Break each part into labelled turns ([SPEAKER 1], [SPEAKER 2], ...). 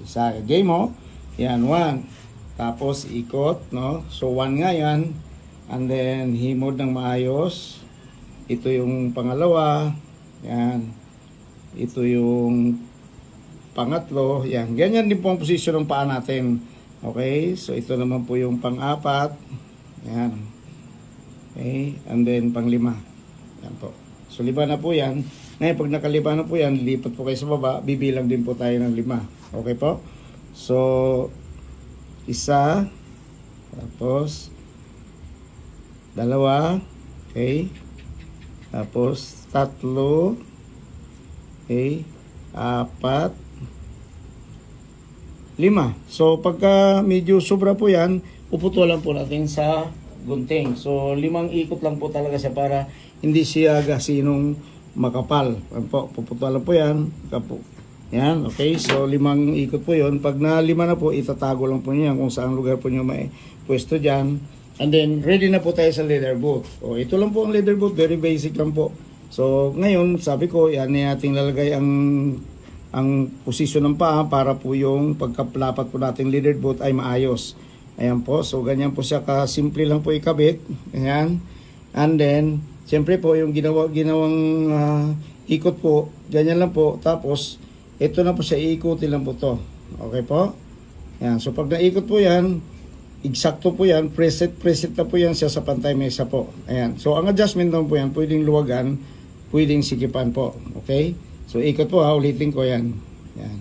[SPEAKER 1] Isa, game mo. Yan, 1. Tapos ikot, no? So 1 nga yan. And then himod ng maayos. Ito yung pangalawa. Yan. Ito yung pangatlo. Yan. Ganyan din po ang posisyon ng paa natin. Okay? So ito naman po yung pang-apat. Yan. Okay? And then pang-5. Yan po. So 5 na po yan. Ngayon pag nakaliba na po yan, lipat po kayo sa baba. Bibilang din po tayo ng 5. Okay po? So isa. Tapos 2. Okay? Tapos 3. Okay? 4. 5. So pagka medyo sobra po yan, puputulan po natin sa gunting. So 5 ikot lang po talaga siya para hindi siya gasinong makapal. Po, puputulan po yan. Yan, okay. So 5 ikot po yon. Pag na 5 na po, itatago lang po niya kung saan lugar po niyo may pwesto dyan. And then ready na po tayo sa leather boot. O ito lang po ang leather boot, very basic lang po. So ngayon, sabi ko, yan nating lalagay ang posisyon ng paa para po yung pagkaplapat po natin leather boot ay maayos. Ayan po, so ganyan po siya kasimple lang po ikabit. Ayan. And then, siyempre po yung ginawang ikot po, ganyan lang po. Tapos, ito na po siya, iikutin lang po to. Okay po? Ayan, so pag naikot po yan, eksakto po yan, preset na po yan siya sa pantay mesa po. Ayan, so ang adjustment naman po yan, pwedeng luwagan, pwedeng sikipan po. Okay? So ikot po ha, ulitin ko yan. Yan.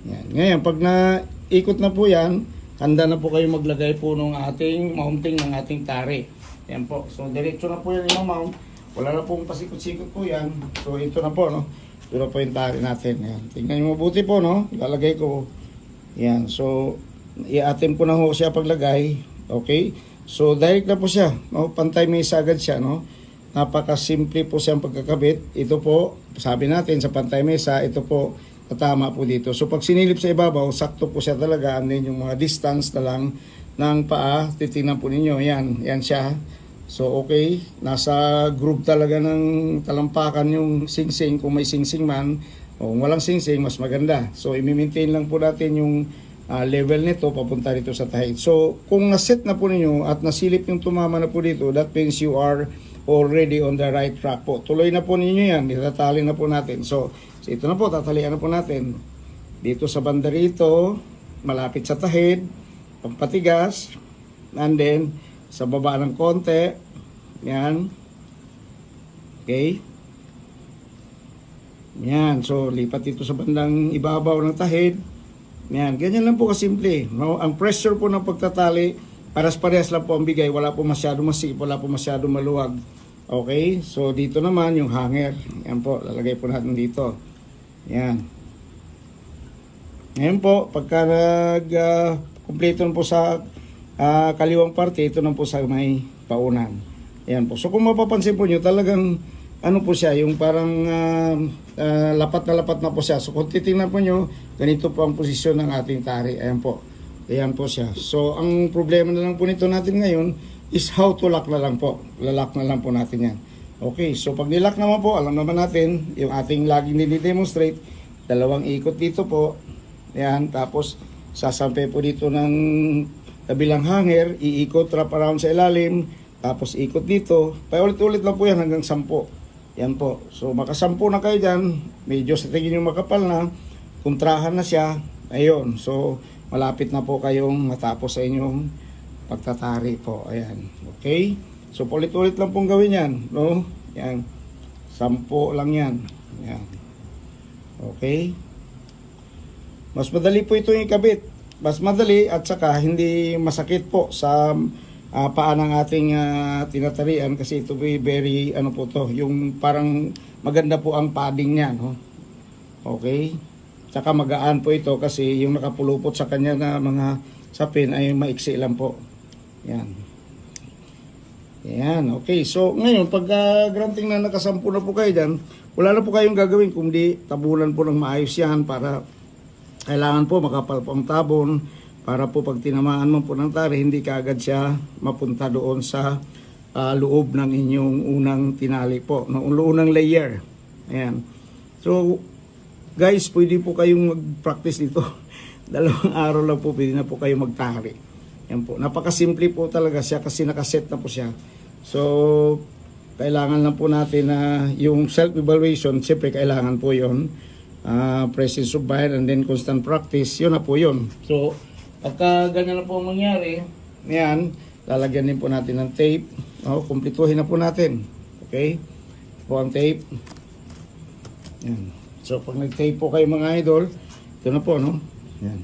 [SPEAKER 1] Yan. Ngayon, pag naikot na po yan, handa na po kayo maglagay po ng ating mounting ng ating tari. Yan po. So diretso na po yan yung mount. Wala na pong pasikot-sikot po yan. So ito na po, no? Ito na po yung tari natin. Yan. Tingnan nyo mabuti po, no? Ilalagay ko. Yan. So i-attempt ko na ho siya paglagay. Okay? So direct na po siya. No? Pantay mesa agad siya, no? Napakasimple po siyang pagkakabit. Ito po, sabi natin sa pantay mesa, ito po, tatama po dito. So pag sinilip sa ibabaw, sakto po siya talaga. And then yung mga distance na lang ng paa, titingnan po ninyo. Yan, yan siya. So okay, nasa groove talaga ng talampakan yung singsing. Kung may singsing man, o kung walang singsing, mas maganda. So i-maintain lang po natin yung level nito papunta dito sa tahid. So kung naset na po ninyo at nasilip yung tumama na po dito, that means you are already on the right track po. Tuloy na po ninyo yan, itatali na po natin. So ito na po, tatalian na po natin. Dito sa banda rito, malapit sa tahid, pampatigas, and then sa baba ng konti, yan. Okay. Yan, so lipat dito sa bandang ibabaw ng tahid. Yan, ganyan lang po kasimple. No? Ang pressure po ng pagtatali, paras-parehas lang po ang bigay. Wala po masyado masikip, wala po masyado maluwag. Okay, so dito naman yung hanger. Yan po, lalagay po natin dito. Yan. Ngayon po, pagka nag-complete po sa kaliwang parte, ito na po sa may paunan. Yan po. So kung mapapansin po nyo, talagang ano po siya, yung parang lapat na po siya. So kung titingnan po nyo, ganito po ang posisyon ng ating tari. Ayan po. Ayan po siya. So ang problema na lang po nito natin ngayon is how to lock na lang po. Lalak na lang po natin yan. Okay, so pag nilock naman po, alam naman natin, yung ating laging nilidemonstrate, 2 ikot dito po. Ayan, tapos sasampe po dito ng kabilang hanger, iikot, wrap around sa ilalim, tapos ikot dito. Paulit-ulit lang po yan hanggang 10. Yan po. So makasampu na kayo dyan, medyo sa tingin yung makapal na, kontrahan na siya. Ayun, so malapit na po kayong matapos sa inyong pagtatari po. Ayan, okay. So paulit-ulit lang pong gawin yan, no? Yan, 10 lang yan. Yan. Okay. Mas madali po ito yung ikabit. Mas madali at saka hindi masakit po sa paa ng ating tinatarian kasi ito very ano po to, yung parang maganda po ang padding niya, no? Okay? Saka magaan po ito kasi yung nakapulupot sa kanya na mga sapin ay maiksi lang po. Yan. Yan, okay. So ngayon pag granting na nakasampu na po kayo dyan, wala na po kayong gagawin kundi tabunan po ng maayos yan para kailangan po makapal po ang tabon para po pag tinamaan mo po ng tari, hindi kaagad siya mapunta doon sa loob ng inyong unang tinali po, no? Unang layer. Ayan. So, Guys, pwede po kayong mag-practice dito. 2 araw lang po, pwede na po kayo magtari. Yan po. Napakasimple po talaga siya kasi nakaset na po siya. So, kailangan lang po natin na yung self-evaluation, siyempre kailangan po yon, presence of mind and then constant practice, yun na po yun. So, pagka ganyan na po ang mangyari, yan, lalagyan din po natin ng tape. Kumpletuhin na po natin. Okay? Po ang tape. Yan. So, pag nag-tape po kayo mga idol, ito na po, no? Yan.